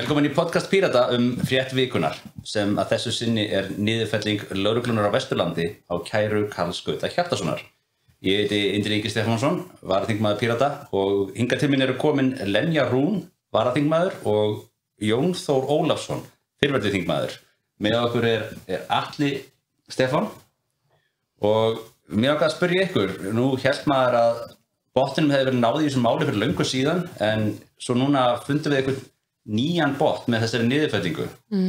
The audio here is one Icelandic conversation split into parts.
Velkomin í podcast Pírata frétt vikunar sem að þessu sinni niðurfelling lögreglunar á Vesturlandi á kæru Karls Gauta Hjartarsonar. Ég heiti Indriði Ingi Stefánsson, varaþingmaður Pírata og hingað til mín komin Lenja Rún, varaþingmaður og Jón Þór Ólafsson, fyrrverandi þingmaður. Með okkur Atli Stefán og mér langar að spyrja ykkur, nú hélt maður að botninum hefði verið náð í þessum máli fyrir löngu síðan en svo núna fundum við ykkur nýjan bot með þessari niðurfellingu.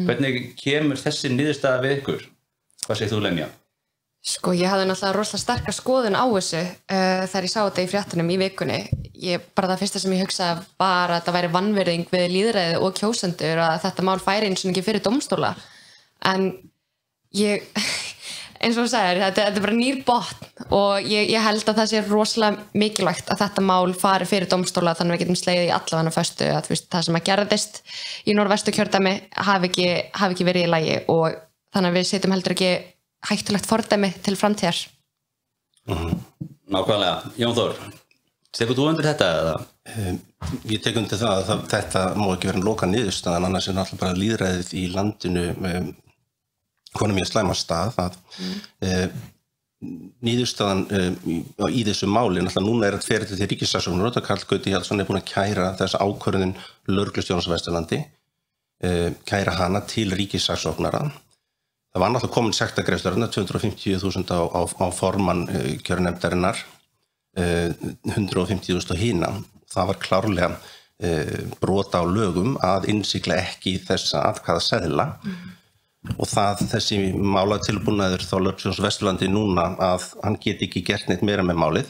Hvernig kemur þessi niðurstaða við ykkur? Hvað segir þú, Lenja? Sko, ég hafði náttúrulega rosalega sterka skoðun á þessu þegar ég sá þetta í fréttunum í vikunni. Bara það fyrsta sem ég hugsaði var að þetta væri vanvirðing við lýðræðið og kjósendur að þetta mál færi eins og ekki fyrir dómstóla. En eins og þú sagðir, þetta bara nýr botn og ég held að það sé rosalega mikilvægt að þetta mál fari fyrir dómstóla þannig að við getum slegið í allavega föstu að það sem að gerðist í Norðvesturkjördæmi hafi ekki verið í lagi og þannig að við setjum heldur ekki hættulegt fordæmi til framtíðar. Nákvæmlega. Jón Þór, tekur þú undir þetta eða? Ég tek undir það að þetta má ekki vera loka niðurstaðan, annars náttúrulega bara lýðræðið í landinu konum mjög slæma stað að niðurstaðan í þessu máli, náttúrulega núna þetta ferið til ríkissaksóknara og Karl Gauti Hjartarson búinn að kæra þessa ákvörðun lögreglustjórans á Vesturlandi, kæra hana til ríkissaksóknara. Það var náttúrulega komin sektargreiðslur 250.000 á formann kjörnefndarinnar, 150.000 á hina. Það var klárlega brot á lögum að innsigla ekki þessa atkvæðaseðla. Og þessi málatilbúnaður þá lögreglustjórans á Vesturlandi núna að hann geti ekki gert neitt meira með málið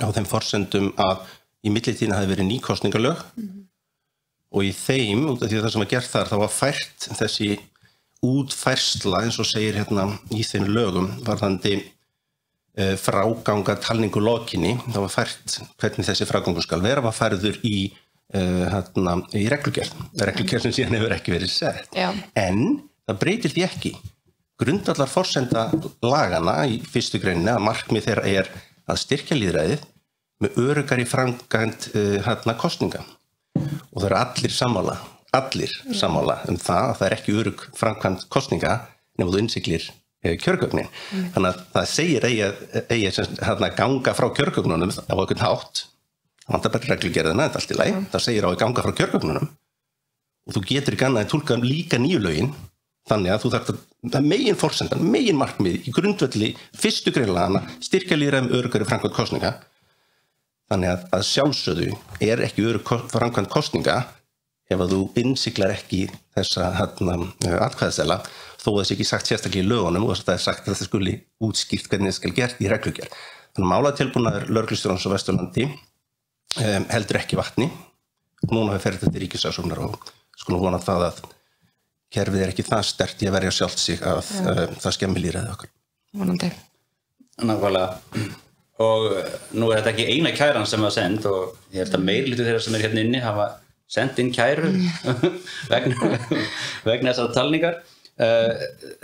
á þeim forsendum að í millitíðina hafi verið ný kosningalög og í þeim, út af því að það sem var gert þar, þá var fært þessi útfærsla eins og segir hérna í þeim lögum varðandi fráganga talningu lokinni, það var fært hvernig þessi frágangur skal vera, var færður í reglugerð sem síðan hefur ekki verið sett. Já. En það breytir því ekki. Grundvallar forsenda lagana í fyrstu greininni að markmið þeirra að styrkja lýðræðið með öruggari framkvæmd kosninga. Og það eru allir sammála það að það ekki örugg framkvæmd kosninga nema þú innsiglir kjörgögnin. Þannig að það segir eigi ganga frá kjörgögnunum á einhvern hátt. Það vantar bara reglugerðina, þetta allt í lagi. Það segir á að ganga frá kjörgögnunum og þú getur ekki annað að túlka líka nýju lögin þannig að þú þarft að megin forsendan, megin markmið í grundvelli fyrstu greinlagana styrkja lýðræðið með öruggari framkvæmd kosninga. Þannig að sjálfsögðu ekki örugg framkvæmd kosninga ef að þú innsiglar ekki þessa atkvæðaseðla þó að þessi ekki sagt sérstaklega í lögunum og það sagt að þetta skuli útskýrt hvernig það skal gert í reglugerð. Þannig að málatilbúnaður lögreglustjórans á Vesturlandi heldur ekki vatni. Núna hefur ferið þetta ríkissaksóknara og skulum vona það að kerfið ekki það sterkt í að verja sjálft sig að það skemmi lýðræðið okkar. Vonandi. Nákvæmlega. Og nú þetta ekki eina kæran sem var send og ég held að meirihluti þeirra sem hérna inni hafa sent inn kæru vegna þessar talningar.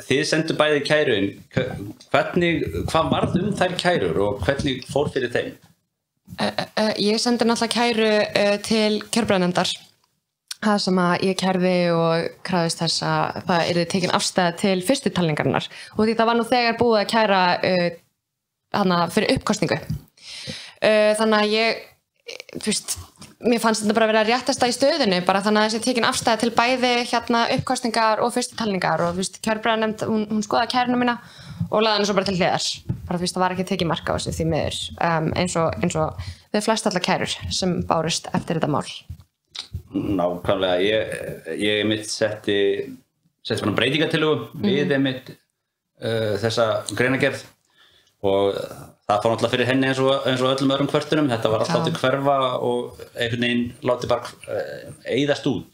Þið sendu bæði kæru inn. Hvað varð þær kærur og hvernig fór fyrir þeim? Ég sendi náttúrulega kæru til kjörbréfanefndar. Það sem að ég kærði og krafðist þess að það yrði tekin afstæða til fyrstu talningarinnar og því það var nú þegar búið að kæra fyrir uppkosningu. Þannig að mér fannst þetta bara vera réttasta í stöðunni, bara þannig að þessi tekin afstæða til bæði uppkosningar og fyrstu talningar og kjörbréfanefnd, hún skoðaði kæruna mína og laði hana svo bara til hliðar. Bara það var ekki tekið mark á þessu því miður, eins og við flest allar kærur sem bárust eftir þetta mál. Nákvæmlega, ég mitt setti svona breytingatillögu við þessa greinagerð og það fór náttúrulega fyrir henni eins og öllum öðrum kvörtunum, þetta var allt látið hverfa og einhvern veginn látið bara eyðast út.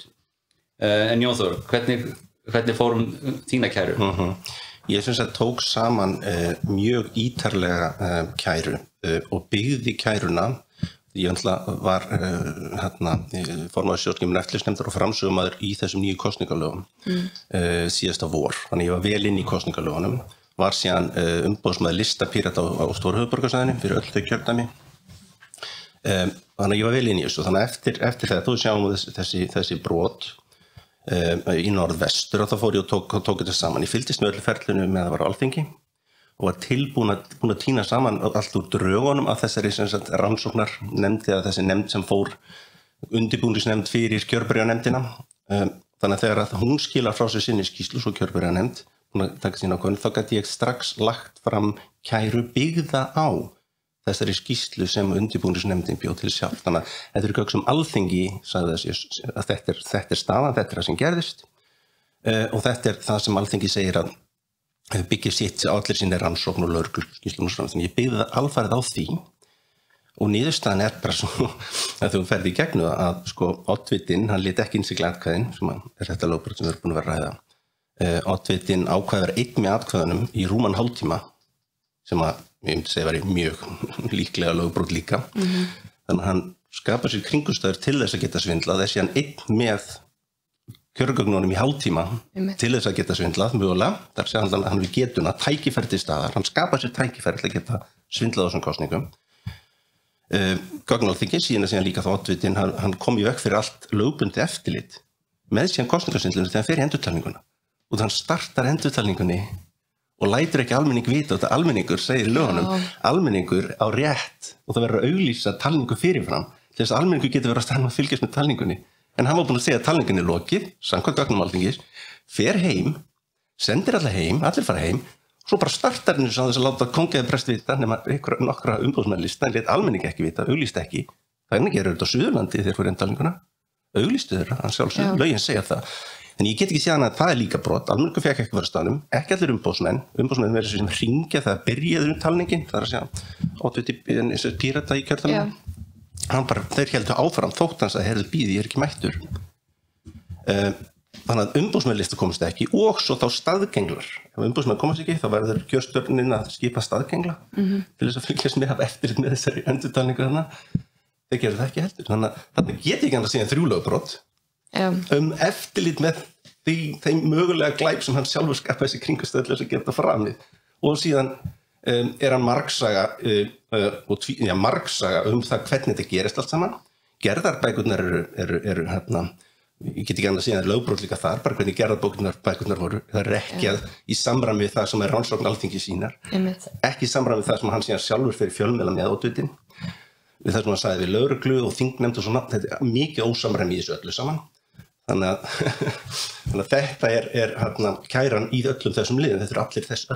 En Jón Þór, hvernig fórum þína kæru? Ég syns að tók saman mjög ítarlega kæru og byggði kæruna. Ég var formaður stjórnskipunar- og eftirlitsnefndar og framsögumaður í þessum nýju kosningalögum síðasta vor. Þannig ég var vel inn í kosningalögunum, var síðan umboðsmaður lista Pírata á Stórhöfuðborgarsvæðinu fyrir öll þau kjördæmi. Þannig ég var vel inn í þessu. Þannig eftir þetta, þú sjáum þessi brot í norðvestur og þá fór ég og tók þetta saman. Ég fylgdist með öllu ferlinu með að það var á Alþingi og var tilbúin að tína saman allt úr drögunum af þessari rannsóknar nefndi að þessi nefnd sem fór undirbúningsnefnd fyrir kjörbyrjanefndina. Þannig að þegar hún skilar frá sér sinni skýrslu svo kjörbyrjanefnd, hún að taka sína ákvörðun, þá gæti ég strax lagt fram kæru byggða á þessari skýrslu sem undirbúningsnefndin bjóð til sjálf. Þannig að þetta er gögn sem Alþingi sagði að þetta er staðan, þetta er það sem gerðist og þetta er það sem Alþingi segir að byggir sitt á allir sinni rannsókn og lögregluskýrslum og svona. Þannig ég byggði það alfarið á því og niðurstaðan er bara svo að þú ferði í gegnu að sko oddvitinn, hann lét ekki innsigla atkvæðin sem er þetta lögbrot sem við erum búin að vera að ræða. Oddvitinn ákvæðar einn með atkvæðunum í rúman hálftíma sem að ég myndi segja væri mjög líklega lögbrot líka. Þannig að hann skapar sér kringumstæður til þess að geta svindlað þessi hann einn með kjörgögnunum í hálftíma til þess að geta svindlað mögulega. Þar sé hann við getuna tækifæri til staðar. Hann skapar sér tækifæri til að geta svindlað á þessum kosningum. Gögn Alþingis síðan líka þá oddvitinn hann kom í veg fyrir allt lögbundið eftirlit með síðan kosningasvindlunum þegar hann fer í endurtalninguna. Og hann startar endurtalningunni og lætur ekki almenning vita og þetta almenningur segir í lögunum, almenningur á rétt og það verður að auglýsa talningu fyrirfram til þess að almenningur getur verið að stanna að fylgjast með talningunni. En hann var búinn að segja að talningin er lokið, samkvæmt gögnum Alþingis, fer heim, sendir alla heim, allir fara heim, svo bara startar henni svo að þess að láta kóngaði prest vita nema nokkra umbóðsmennlista, en lét almenning ekki vita, auglýst ekki. Þannig gerur þetta á Suðurlandi þegar fyrir endalninguna, auglýstu þeirra, hann sjálfsög, lögin segja það. En ég get ekki séð að það er líka brot, almenningur fekk ekki vera staðnum, ekki allir umbóðsmenn verður sem hringja þegar byrjaður talningin, það er að segja, oddviti Pírata í kjördæminu. Þeir héldu áfram þótt hans að heyrðu býði, ég er ekki mættur. Þannig að umbóðsmennlista komast ekki og svo þá staðgenglar. Ef umbóðsmenn komast ekki, þá verður kjörstjórnin að skipa staðgengla til þess að fylgjast með eftirlit með þessari endurtalningu þarna. Þeir gerðu það ekki heldur. Þannig að þetta geti ekki annað síðan 3 lögbrot eftirlit með þeim mögulega glæp sem hann sjálfur skapaði þessi kringumstæður til þess að geta framið. Og síðan er hann margsaga það hvernig þetta gerist allt saman. Gerðarbækurnar eru ég get ekki annað að segja að lögbrot líka þar, bara hvernig gerðarbækurnar voru. Það er ekki í samræmi við það sem er rannsókn Alþingi sínar. Ekki í samræmi við það sem hann síðan sjálfur fyrir fjölmiðla með oddvitinn. Við það sem hann sagði við lögreglu og þingnefnd og svona. Þetta er mikið ósamræmi í þessu öllu saman. Þannig að þetta er kæran í öllum þessum liðum. Þetta eru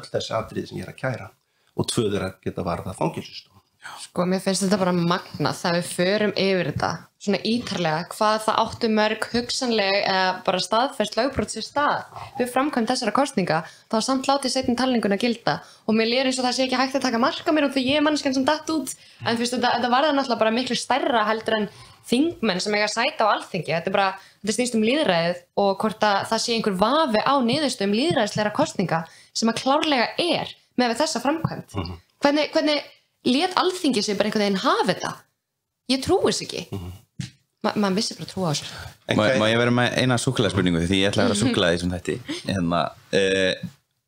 öll þessi atriði sem ég er að kæra. Og 2 þeirra geta varðað fangelsisdóm. Sko, mér finnst þetta bara magnað þegar við förum yfir þetta svona ítarlega, hvað það áttu mörg hugsanleg eða bara staðfest lögbrot sér stað við framkvæmd þessara kosninga, þá er samt látið seinni talninguna gilda og mér líður eins og það sé ekki hægt að taka mark á mér og því ég er manneskjan sem datt út, en þú veist, þetta varða náttúrulega bara miklu stærra heldur en þingmenn sem eiga sæta á Alþingi. Þetta snýst lýðræðið og hvort að það sé einhver vafi á niðurstöðum lýðræðislegra kosninga sem að klárlega er með þessa framkvæmd. Hvernig lét Alþingi sig bara einhvern veginn hafa þetta? Ég trúi þess ekki. Maður vissi bara að trúa á þessu. Má ég vera með eina súkkulaðspurningu því ég ætla að vera súkkulaði sem þetta.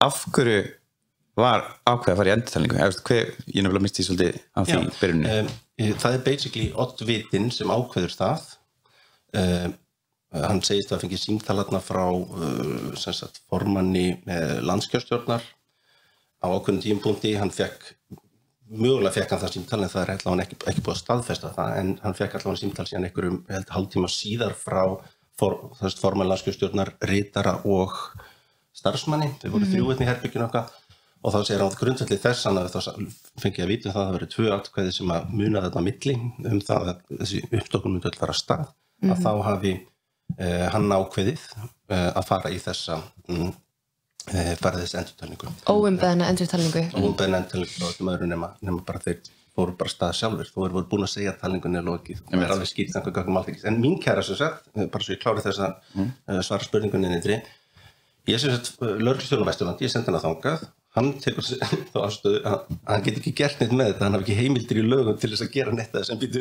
Af hverju var ákveðið að fara í endurtalningu? Ég nefnilega misti svolítið á því byrjunni. Það er basically oddvitinn sem ákveður það. Hann segist að fengi símtalarna frá formanni landskjörstjórnar á ákveðnum tímapunkti. Mögulega fekk hann það símtal en það er allavega ekki búið að staðfesta það, en hann fekk allavega símtal síðan einhverjum hálftíma síðar frá formann landskjörstjórnar, ritara og starfsmanni. Þau voru 3 í herberginu okkar og þá segir hann grundvelli þess að þá fengi að vita það að það verið 2 atkvæði sem að muna þetta milli það að þessi uppstokkun myndi öll fara af stað, að þá hafi hann ákveðið að fara í þessa farið þessi endurtalningu. Óumbeðna endurtalningu. Óumbeðna endurtalningu og öllum öðru nema bara þeir fóru bara stað sjálfur. Þú voru búin að segja að talningunni er lokið. Það er alveg skýrt einhver gögnum Alþingis. En mín kæra sem sagt, bara svo ég klári þess að svara spurningunni niðri. Ég sem sagt lögreglustjóri á Vesturlandi, ég sendi hann að þangað. Hann tekur þá afstöðu að hann get ekki gert neitt með þetta, hann hafi ekki heimildir í lögum til þess að gera neitt að þess býtu.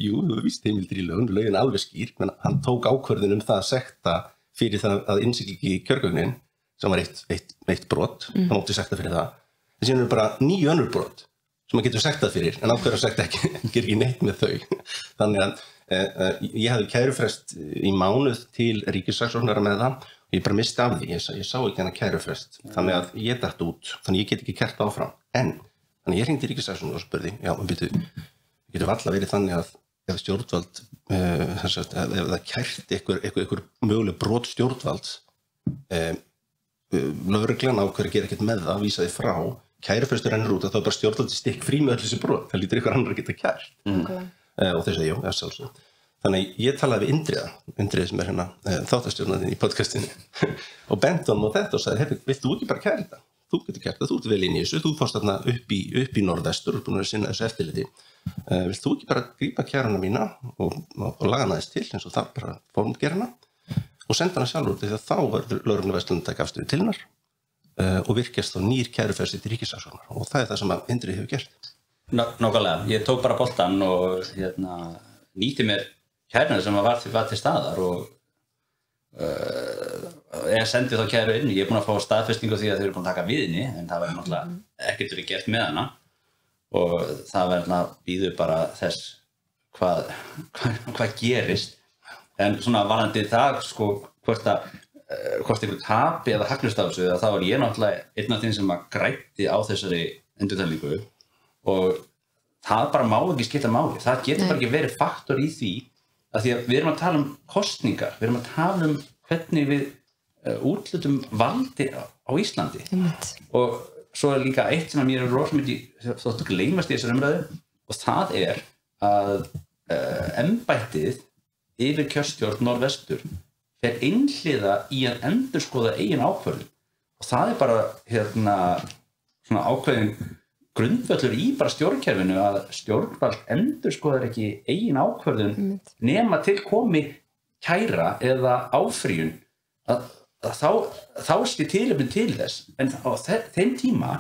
Jú, þú víst heimildir í lögum, lögin er alveg skýr, menn hann tók ákvörðun það að sekta fyrir það að innsigla ekki kjörgögnin sem var eitt brot, það mátti sekta fyrir það. En síðan eru bara 9 önnur brot sem maður getur sektað fyrir, en ákveður að sekta ekki neitt með þau. Þannig að Ég hafði kærufrest í mánuð til ríkissaksóknara með það og ég bara misti af því, ég sá ekki hana kærufrest þannig að ég datt út, þannig ég get ekki kært áfram þannig ég hringdi ríkissaksóknara og spurði, já, getur varla verið þannig að ef stjórnvald ef það kært einhver möguleg brot stjórnvalds lögreglan ákveður að gera ekkert með það, vísa því frá kærufrestur rennur út að þá bara stjórnvaldi stikk frí með öll þessi brot, það lítur ykkur annar að geta kært og þeir segja, já, sjálfsög þannig ég talaði við Indriða sem hérna þáttastjórnandinn í podcastinu og benti honum á þetta og sagði, vilt þú ekki bara kæra þetta? Þú getur kært það, þú ert vel inn í þessu, þú fórst þarna upp í norðvestur og búin að sinna þessu eftirliti vilt þú ekki bara grípa kæruna mína og laga hana þess til eins og það bara formgera hana og senda hana sjálfur því að þá verður lögregluverslun að taka afstöðu til hennar og virkjast þá nýr kærufresti til ríkissaksóknara og það það sem að Indriði hefur gert. Nákvæmlega, ég tók bara boltann og nýtti mér kæruna sem var til staðar og ég sendi þá kæru inn, ég búinn að fá staðfestingu því að þau eru búin að taka við henni en það var náttúrulega ekkert verið gert með hana og það verður býður bara þess hvað gerist en svona varðandi það sko hvort einhver tapi eða hagnast á þessu þá var ég náttúrulega einn af þeim sem að græddi á þessari endurtalningu og það bara má ekki skipta máli, það getur bara ekki verið faktor í því að því að við erum að tala um kosningar, við erum að tala um hvernig við útlutum valdi á Íslandi og svo líka eitt sem að mér rosa mikið þótt að gleymast í þessari umræðu og það að embættið yfir kjörstjórn Norðvestur fer einhliða í að endurskoða eigin ákvörðun og það bara svona ákveðin grundvöllur í bara stjórnkerfinu að stjórnvald endurskoðar ekki eigin ákvörðun nema til komi kæra eða áfrýjun að þá sé tilefni til þess en á þeim tíma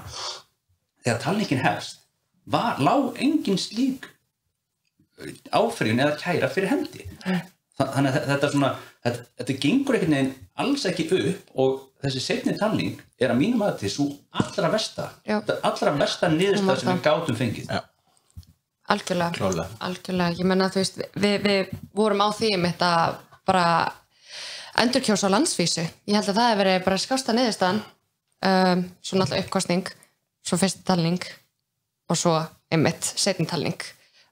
þegar talningin hefst lá engin slík áfrýjun eða kæra fyrir hendi þannig að þetta gengur einhvern veginn alls ekki upp og þessi seinni talning að mínum að til svo allra versta niðurstaða sem við gátum fengið Algjörlega, ég menna þú veist við vorum á því þetta bara endurkjósa á landsvísu ég held að það hefur verið bara skásta niðurstaðan svo náttúrulega uppkosning svo fyrsta talning og svo einmitt seinni talning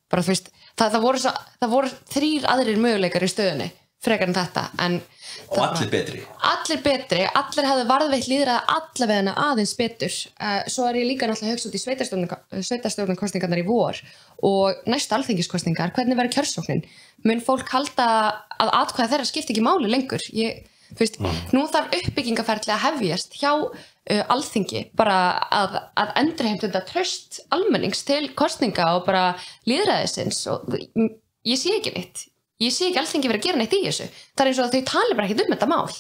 bara þú veist, það voru 3 aðrir möguleikar í stöðunni frekar en þetta og allir betri allir hafði varðveitt lýðræði allavega aðeins betur svo ég líka náttúrulega hugsa út í sveitarstjórnarkosningarnar í vor og næstu alþingiskosningar, hvernig verður kjörsóknin mun fólk halda að atkvæða þeirra skipti ekki máli lengur þú veist, nú þarf uppbyggingaferli að hefjast hjá alþingi bara að endurheimta þetta traust almennings til kosninga og bara lýðræðisins og ég sé ekki neitt ég sé ekki alþingi verið að gera neitt í þessu það eins og að þau tali bara ekkert þetta mál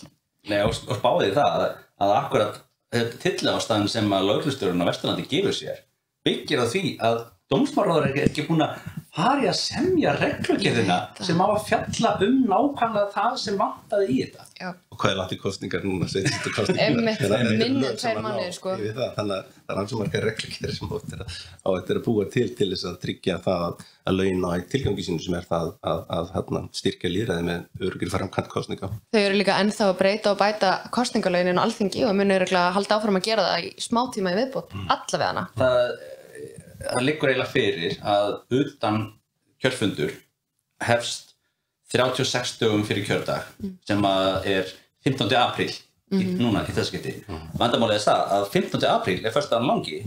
Nei, og spáði það að akkurat tillástaðan sem að lögreglustjórinn á Vesturlandi gefur sér byggir á því að dómsmálaráðherra er ekki búin að fara í að semja reglugerðina sem á að fjalla nákvæmlega það sem vantaði í þetta og hvað langt í kosningar núna seinstu kosningar minni 2 mánuðir sko þannig að það er ansvo margar reglugerðir sem á þetta að búa til þess að tryggja það að laun á tilgangi sínu sem það að styrkja lýðræði með öruggri framkvæmd kosninga Þau eru líka ennþá að breyta og bæta kosningalögin á alþingi og munu örugglega halda áfram að gera það í smá tíma í viðbót allavega hana Það liggur eiginlega fyrir að utan kjörfundur hefst 36 dögum fyrir kjördag sem er 15. apríl núna í þessu skipti. Vandamálið það að 15. apríl er föstudagur langi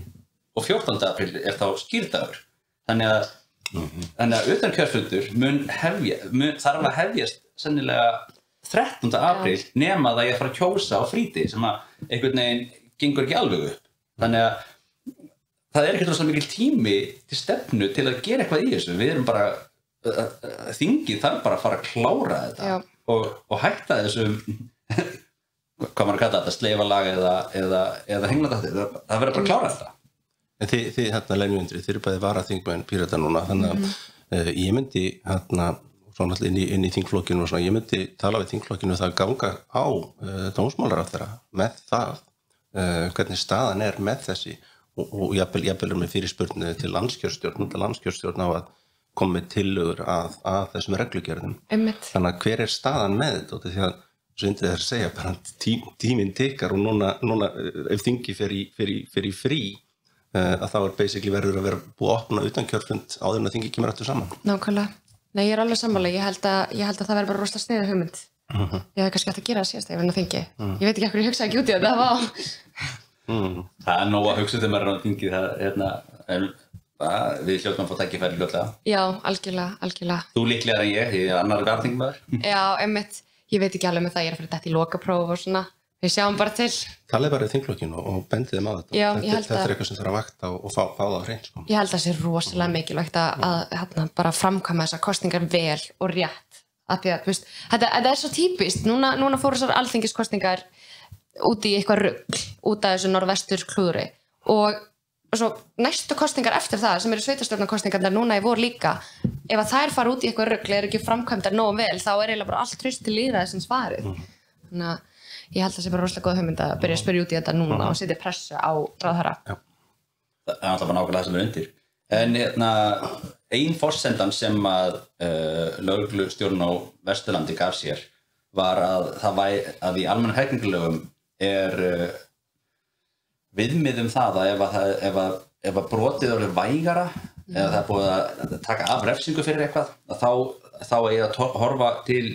og 14. apríl er þá skírdagur. Þannig að utan kjörfundur þarf að hefjast sennilega 13. apríl nema það ég að fara að kjósa á fríti sem að einhvern veginn gengur ekki alveg upp. Þannig að það er ekkert rosalega mikil tími til stefnu til að gera eitthvað í þessu. Við erum bara, þingið þarf bara að fara að klára þetta og hætta þessum, hvað maður að kalla þetta, sleifalag eða hengladætti. Það verður bara að klára þetta. En þið hérna Lenjuvindri, þið eru bæði varaþingmenn Pírata núna, þannig að ég myndi hérna, svona alltaf inn í þingflokkinu og svona, ég myndi tala við þingflokkinu það að ganga á dómsmálaráðherra með það, hvernig staðan er með þessi og jafnvel með fyrirspurn til landskjörstjórn á að komið tillögur að þessum reglugerðum. Einmitt. Þannig að hver staðan með þetta? Því að svo Indriði að segja bara tíminn tikkar og núna ef þingi fer í frí að þá basically verður að vera búið að opna utan kjörfund áður en að þingi kemur aftur saman. Nákvæmlega. Nei, ég alveg sammála. Ég held að það verður bara rosalega sniðug hugmynd. Ég hefði kannski hægt að gera það síðast ef ég þingi. Ég veit ekki af hverju ég hugsaði ekki út í þetta. Það er nóg að hugsa þegar maður á þingi við hljótum að fá tækifæri fljótlega. Já, algjörlega. Þú líklegar en ég er annar garðingmaður. Já, einmitt. Ég veit ekki alveg með það, ég er að fara þetta í lokapróf og svona. Við sjáum bara til. Talið bara í þinglokkinu og bendið þeim á þetta. Já, þetta er eitthvað sem þarf að vakta og fá það á hreint. Sko. Ég held að það sé rosalega mikilvægt að bara framkvæma þessar kosningar vel og rétt. Að því að, þú veist, þetta er svo típist. Núna fóru þessar alþingiskosningar út í eitthvað rugl, út af þessu norðvestur klúðri. Og svo næstu kosningar eftir það, sem eru sveitarstjórnarkosningarnar núna í vor líka, ef að þær fara út í eitthvað rugl, ekki framkvæmdar nógu vel, þá eiginlega bara allt traust til lýðræðisins farið. Þannig að ég held að það sé bara rosalega góð hugmynd að byrja að spyrja út í þetta núna og setja pressu á ráðherra. Það er alltaf bara nákvæmlega það sem er undir. En ein forsendan sem að lögreglustjórinn á Vesturlandi gaf sér var að í almennum hegningarlögum viðmið það að ef að brotið er vægara eða það er búið að taka af refsingu fyrir eitthvað, þá eigi að horfa til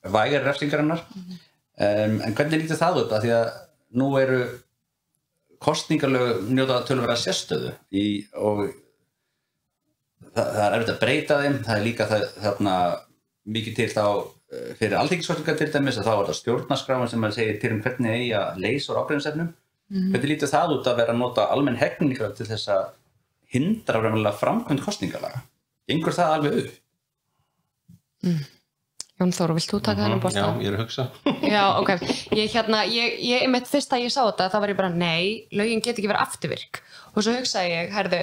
vægari refsingarinnar. En hvernig lítur það út? Af því að nú eru kosningalög njóta töluverða sérstöðu og það er erfitt að breyta þeim. Það er líka þarna mikið til þá fyrir alþingiskosningar til dæmis að þá er það stjórnarskráin sem segir til hvernig eigi að leysa úr ágreiningsefnum. Hvernig lítur það út að vera að nota almenn hegningarlög til þess að hindra raunverulega framkvæmd kosningalaga? Gengur það alveg upp? Jón Þóru, vilt þú taka þennan bolta? Já, ég er að hugsa. Já, ok. Ég mitt fyrst að ég sá þetta, þá var ég bara, nei, lögin get ekki verið afturvirk. Og svo hugsaði ég, herðu,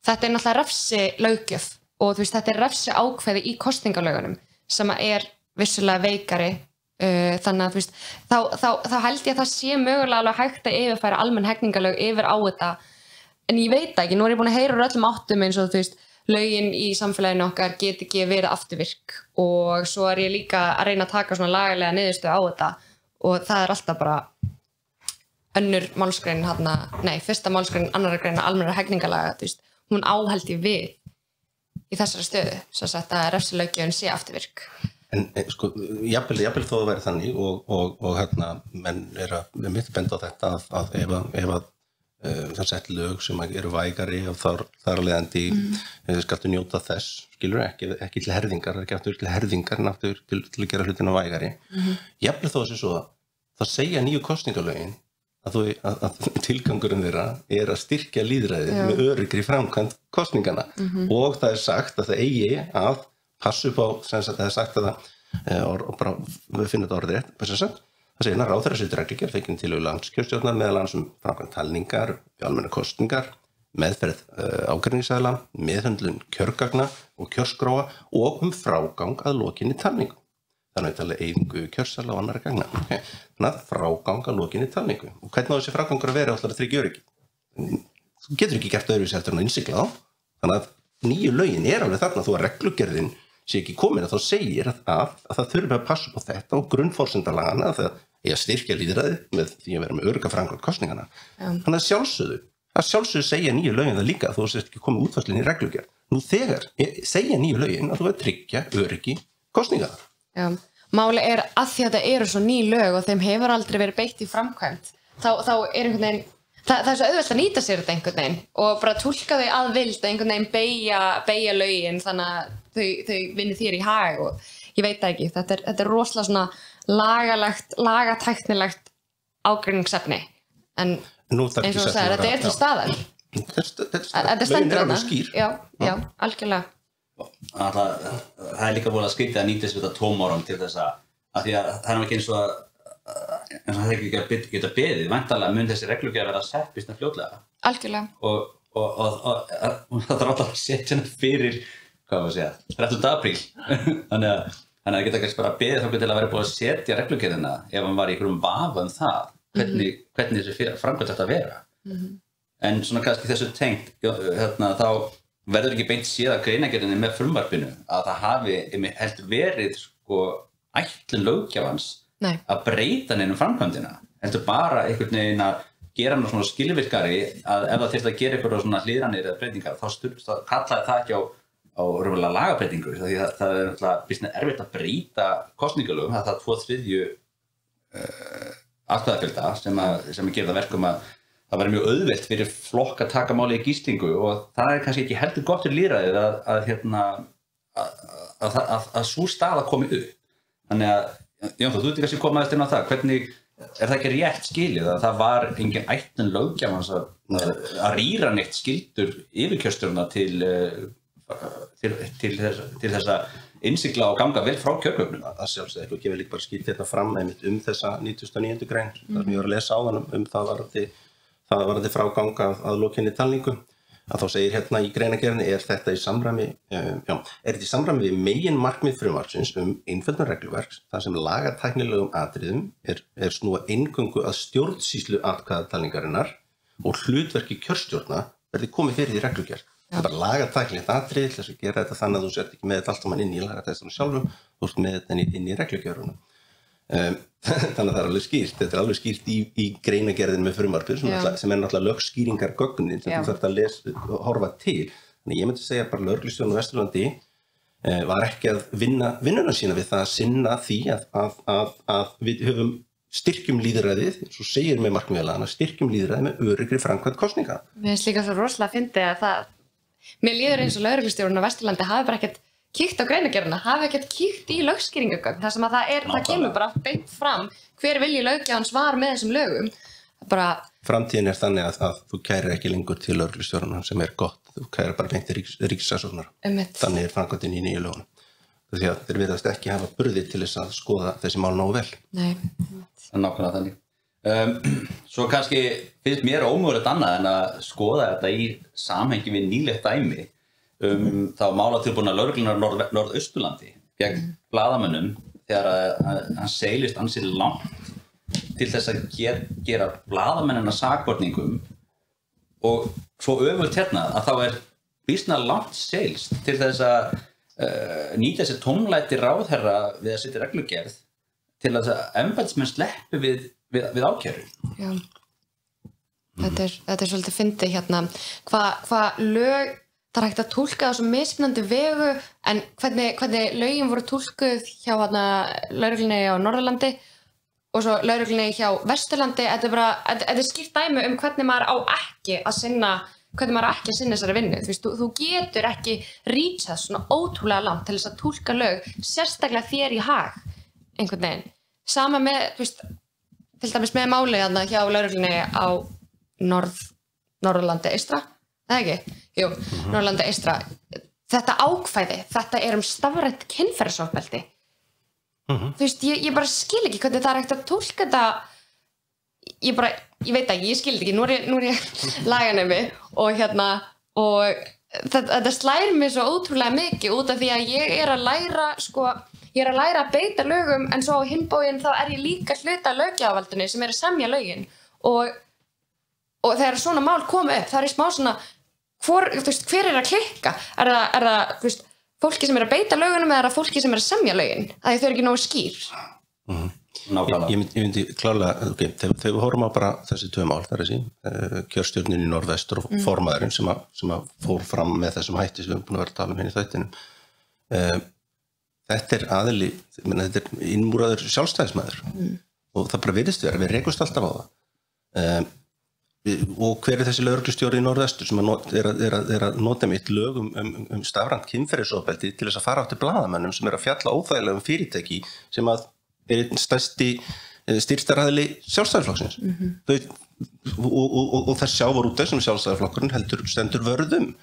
þetta er náttúrulega refsilöggjöf og þú veist, þetta er refsi ákveði í kosningalögunum sem er vissulega veikari. Þannig að þú veist, þá held ég að það sé mögulega alveg hægt að yfirfæra almenn hegningalög yfir á þetta. En ég veit ekki, nú er ég búin að heyra úr öllum áttum eins og þú veist, lögin í samfélaginu okkar get ekki verið afturvirk og svo er ég líka að reyna að taka svona lagalega niðurstöðu á þetta og það er alltaf bara önnur málsgrein fyrsta málsgrein annarrar greina almennra hegningarlaga, þú veist, hún áheld ég við í þessari stöðu, svo að refsilöggjöfin sé afturvirk. En sko, jafnvel þó að vera þannig og menn við mitt benda á þetta að ef að það sett lög sem eru vægari og þar leiðandi skaltu njóta þess, skilur ekki til herðingar, ekki aftur til herðingar en aftur til að gera hlutina vægari. Jafnvel þó þessi svo það segja nýju kosningalögin að tilgangurinn þeirra er að styrkja lýðræðið með öryggri framkvæmd kosningana og það er sagt að það eigi að passa upp á, sem sagt það er sagt að bara við finnum þetta orðið rétt, það segir að ráðherra setur reglugerð fengin til landskjörstjórnar meðal annars framkvæmd talningar, almennar kosningar, meðferð ágreiningsaðila, meðhöndlun kjörgagna og kjörskráa og frágang að lokinni talningu. Þannig að tala eyðingu kjörsala og annarra gagna. Þannig að frágang að lokinni talningu. Og hvernig á þessi frágangur að vera alltaf að tryggja öryggi? Þú getur ekki gert öðruvísi heldur en að innsigla þá. Þannig að nýju lögin alveg þarna þó að reglugerðin sé ekki komin að þá segir að það þurfi að passa upp á þetta og grunnforsendalagana að það eigi að styrkja lýðræðið með því að vera með örugga framkvæmd kosningana. Þannig að sjálfsögðu segja nýju lögin það líka þó að sért ekki komið útfærslunni í reglugerð. Nú þegar segja nýju lögin að þú verður tryggja öryggi kosningana. Já, máli er að því að þetta eru svo ný lög og þeim hefur aldrei verið beitt í framkvæmd. Þá er einhvern veginn, það er svo auðvelt að nýta sér þetta einhvern veginn og bara túlka þau að vild að einhvern veginn beygja lögin þannig að þau vinni þér í hag og ég veit það ekki. Þetta er rosalega svona lagatæknilegt ágreiningsefni. En eins og þú sagðir, þetta er til staðar. Þetta stendur þarna. Já, algjörlega. Það er líka búin að skrítið að nýta þessu tómárum til þess að því að það er ekki eins og það er ekki að geta beðið. Væntanlega mun þessi reglugerð vera sett býsna fljótlega. Algjörlega. Og það þarf alltaf að setja hana fyrir, hvað var að segja, 13. apríl. Þannig að það geta kannski bara beðið þá til að vera búin að setja reglugerðina ef hann var í einhverjum vafa það, hvernig þessi framkvæmd þetta að vera. En svona kannski þessu tengt, þá verður ekki beint séð að greinargerðinni með frumvarpinu að það hafi heldur verið sko ætlun löggjafans að breyta neinum framkvæmdina, heldur bara einhvern veginn að gera hann svona skilvirkari að ef það þyrfti að gera eitthvað svona hliðranir eða breytingar þá kallaði það ekki á raunverulega lagabreytingu því það er náttúrulega býsna erfitt að breyta kosningalögum, það er 2/3 atkvæðafjölda sem gera það verkum að það væri mjög auðvelt fyrir flokk að taka máli í gíslingu og það er kannski ekki heldur gott fyrir lýðræðið að sú staða komi upp. Þannig að, Jónþór, þú ert kannski komaðist inn á það, hvernig er það ekki rétt skilið að það var engin ætlun löggjafans að rýra neitt skyldur yfirkjörstjórna til þess að innsigla og ganga vel frá kjörgögnum? Að sjálfsögðu, og gefur líka bara skýrt hérna fram einmitt þessa 99. grein, þar sem ég var að lesa á þann það varðandi fráganga að lokinni talningu, að þá segir hérna í greinagerðinni er þetta í samræmi við megin markmið frumvarpsins einföldun regluverks, þar sem lagatæknilegum atriðum er snúa eingöngu að stjórnsýslu atkvæðatalningarinnar og hlutverki kjörstjórna verði komið fyrir í reglugerð. Það er bara lagatæknilegt atrið til þess að gera þetta þannig að þú sért ekki með þetta allt saman inn í lagatækninum sjálfum, þú ert með þetta inn í reglugerðunum. Þannig að það er alveg skýrt, þetta er alveg skýrt í greinagerðin með frumvarpið sem er náttúrulega lögskýringargögnin sem þú þarft að horfa til. Þannig ég myndi segja bara lögreglustjórinn á Vesturlandi var ekki að vinna vinnuna sína við það að sinna því að við höfum styrkjum lýðræðið, eins og segir með markmiðalagana, styrkjum lýðræðið með öruggri framkvæmd kosninga. Mér finnst líka svo rosalega fyndið að það, mér líður eins og lögreglustjórinn á Vesturlandi hafi bara ekkert kíkt á greinagerðina, hafi ekkert kíkt í lögskýringargögn, þar sem að það kemur bara beint fram hver vilji löggjafans var með þessum lögum. Framtíðin er þannig að þú kærir ekki lengur til lögreglustjórana sem er gott, þú kærir bara beint til ríkissaksóknara. Þannig er framkvæmdin í nýju lögunum. Því að þeir virðast ekki hafa burði til þess að skoða þessi mál nógu vel. Nei. Það er nákvæmlega þannig. Svo kannski finnst mér ómögulegt annað en að skoða þetta í samhengi við nýlegt dæmi þá málatilbúna lögreglunar Norðausturlandi gegn blaðamönnum þegar hann seilist ansi langt til þess að gera blaðamennina sakborningum og svo öfugt hérna að þá er býsna langt seilst til þess að nýta sér tómlæti ráðherra við að setja reglugerð til að embættismenn sleppi við ákæru. Já. Þetta er svolítið fyndið hérna hvað lög það er hægt að túlka á svo mismunandi vegu en hvernig lögin voru túlkuð hjá lögreglunni á Norðurlandi og svo lögreglunni hjá Vesturlandi. Þetta er skýrt dæmi hvernig maður á ekki að sinna þessari vinnu. Þú getur ekki reachað svona ótrúlega langt til þess að túlka lög sérstaklega þér í hag einhvern veginn. Sama með, til dæmis með málið hjá lögreglunni á Norðurlandi eystra. Það ekki? Jú, Norðurlandi eystra. Þetta ákvæði, þetta er stafrænt kynferðisofbeldi. Ég bara skil ekki hvernig það er hægt að túlka þetta. Ég veit ekki, ég skil þetta ekki. Nú er ég laganemi og þetta slær mig svo ótrúlega mikið út af því að ég er að læra að beita lögum en svo á hinn bóginn þá er ég líka hluti af löggjafavaldinu sem er að semja lögin og þegar svona mál koma upp, það er smá svona hver er að klikka? Er það fólki sem er að beita lögunum eða er það fólki sem er að semja lögin? Að þau eru ekki nógu skýr. Ég myndi klárlega, þegar við horfum á bara þessi tvö mál, það er kjörstjórnin í Norðvestur og formaðurinn sem að fór fram með þessum hætti sem við erum búin að vera að tala um hérna í þættinum. Þetta er aðili, þetta er innmúraður sjálfstæðismæður og það bara virðist vera, við rekust alltaf á það. Og hver er þessi lögreglustjóri í Norðvestur sem er að nota mitt lög stafrænt kynferðisofbeldi til þess að fara átti blaðamönnum sem er að fjalla óþægilega fyrirtæki sem að er einn stærsti styrktaraðili Sjálfstæðisflokksins. Og þess sjávarútveg sem Sjálfstæðisflokkurinn stendur vörðum.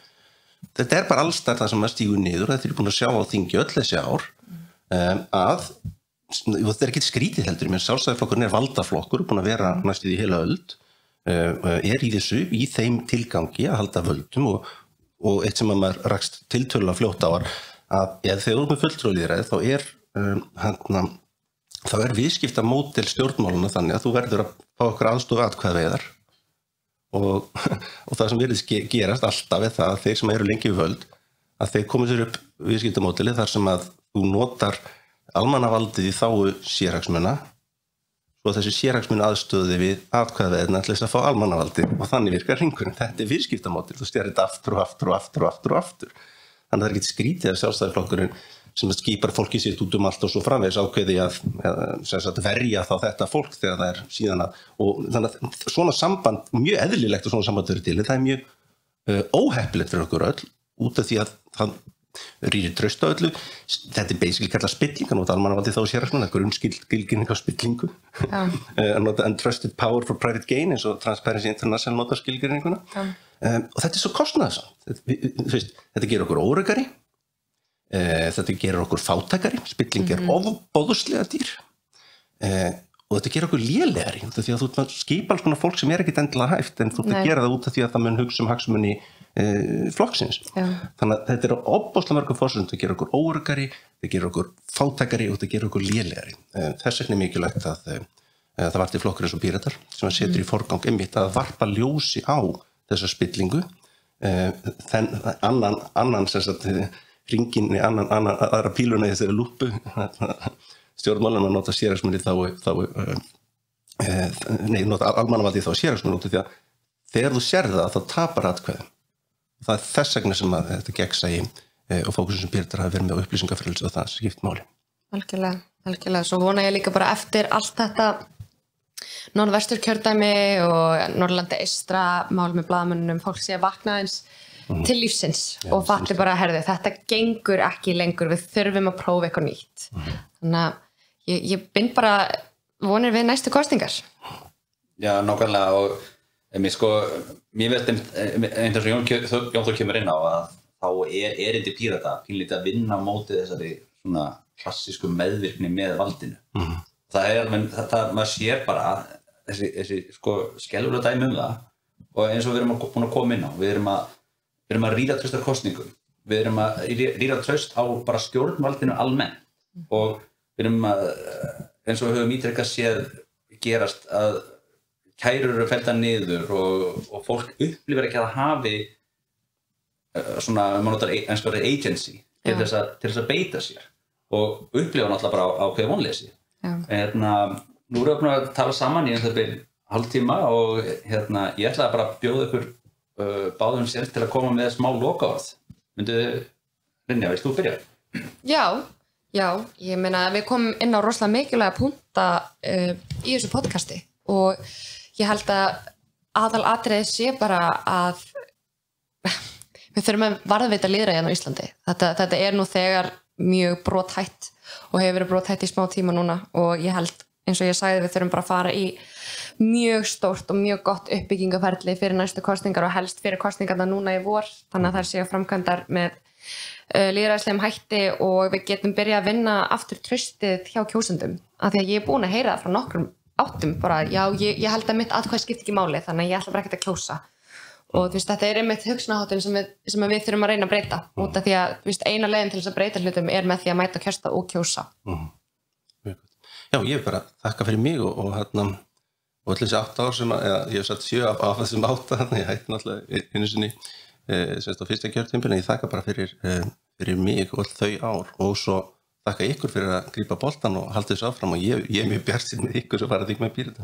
Þetta er bara alls það sem að stígu niður, þetta er búin að sjá á þingi öll þessi ár að þetta er ekki skrítið heldur, menn Sjálfstæðisflokkurinn er valdaflokkur, búin að vera næstuð í heila öld. Er í þeim tilgangi að halda völdum og eitt sem að maður rakst tiltölulega fljótt á var að þegar þú erum með fulltrúalýðræði þá er viðskiptamódel stjórnmáluna þannig að þú verður að fá okkur aðstoð atkvæðaveiðar og það sem virðist gerast alltaf það að þeir sem eru lengi við völd að þeir komið sér upp viðskiptamódeli þar sem að þú notar almannavaldið í þágu sérhagsmuna svo þessi sérhagsmuna aðstöði við atkvæðaveðina til þess að fá almannavaldið og þannig virkar hringurinn. Þetta viðskiptamódel, þú stjærir þetta aftur og aftur og aftur og aftur og aftur. Þannig að það ekki skrítið að Sjálfstæðisflokkurinn sem skipar fólki sitt út allt og svo framvegis ákveði að verja þá þetta fólk þegar það síðan og þannig að svona samband, mjög eðlilegt og svona samband verið til, það mjög óheppilegt fyrir okkur öll út af því að það rýrir traust á öllu. Þetta basically kallað spilling, að nota almannavaldið þá sérhagsmuna, grunnskilgreining á spillingu að nota untrusted power for private gain eins og Transparency International nota skilgreininguna og þetta svo kostnaðarsamt. Þetta gerir okkur óöruggari. Þetta gerir okkur fátækari, spilling ofboðslega dýr og þetta gerir okkur lélegari út af því að þú skipa alls konar fólk sem ekkert endilega hæft en þú að gera það út af því að það mun hugsa hagsmuni flokksins. Þannig að þetta ofboðslega mörgum forsendum, þetta gerir okkur óöruggari, þetta gerir okkur fátækari og þetta gerir okkur lélegari. Þess vegna mikilvægt að það var til flokkur eins og Píratar sem að setur í forgang einmitt að varpa ljósi á þessa spillingu annan sem sagt hringinn í aðra píluna í þessari lúpu stjórnmálum að nota sérhagsmuni nota almannavaldið þá sérhagsmuni út af því að þegar þú sérð það þá tapar atkvæðum. Það þess vegna sem að þetta gegnsæi og fókusum sem Píratar hafa verið með upplýsingafrelsi og það skipt máli. Algjörlega. Svo vona ég líka bara eftir allt þetta Norðvesturkjördæmi og Norðurlandi eystra mál með blaðamönnum, fólk sé að vakna eins til lífsins og fatti bara þetta gengur ekki lengur, við þurfum að prófa eitthvað nýtt. Þannig að ég bind bara vonir við næstu kosningar. Já, nákvæmlega og mér veist eins og Jón Þór kemur inn á að þá erindi Pírata pínlítið að vinna á móti þessari svona klassísku meðvirkni með valdinu. Það maður sér bara þessi skelfilega dæmi það og eins og við erum búin að koma inn á, við erum að rýra traust á kosningum, við erum að rýra traust á bara stjórnvaldinu almennt og við erum að, eins og við höfum ítrekkað séð gerast að kærur eru felldar niður og fólk upplifir ekki að það hafi svona, maður notar einskværi agency til þess að beita sér og upplifa náttúrulega bara ákveði vonleysi. Nú erum við búin að tala saman í hálftíma og ég ætlaði bara að bjóða ykkur báðum sér til að koma með smá lokaorð. Brynja, vilt þú byrja? Já, ég meina við komum inn á rosalega mikilvæga punkta í þessu podcasti og ég held að aðalatriðið sé bara að við þurfum að varðveita lýðræðið á Íslandi. Þetta nú þegar mjög brothætt og hefur verið brothætt í smá tíma núna og ég held, eins og ég sagði, við þurfum bara að fara í mjög stórt og mjög gott uppbyggingaferli fyrir næstu kosningar og helst fyrir kosningarna núna í vor, þannig að þær séu framkvæmdar með lýðræðislegum hætti og við getum byrjað að vinna aftur traustið hjá kjósendum af því að ég er búin að heyra það frá nokkrum áttum bara, já, ég held að mitt atkvæði skipti ekki máli, þannig að ég ætla bara ekkert að kjósa og þetta einmitt hugsunarháttin sem við þurfum að reyna að breyta út af því að eina leiðin til þess að breyta hlutum með því að mæta kjörstað og kjósa. Já, ég vil bara þakka fyrir mig og allir þessi 8 ár sem ég hef satt 7 af þessum 8 ég hætti náttúrulega einu sinni semst á fyrsta kjörtímabilinu, ég þakka bara fyrir mig og þau ár og svo þakka ykkur fyrir að grípa boltan og halda þessu áfram og ég er mjög bjartsýnn með ykkur sem fara að þykja með Pírata.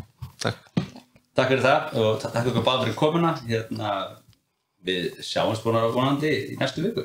Takk fyrir það og takk ykkur báður fyrir komuna. Við sjáumst vonandi í næstu viku.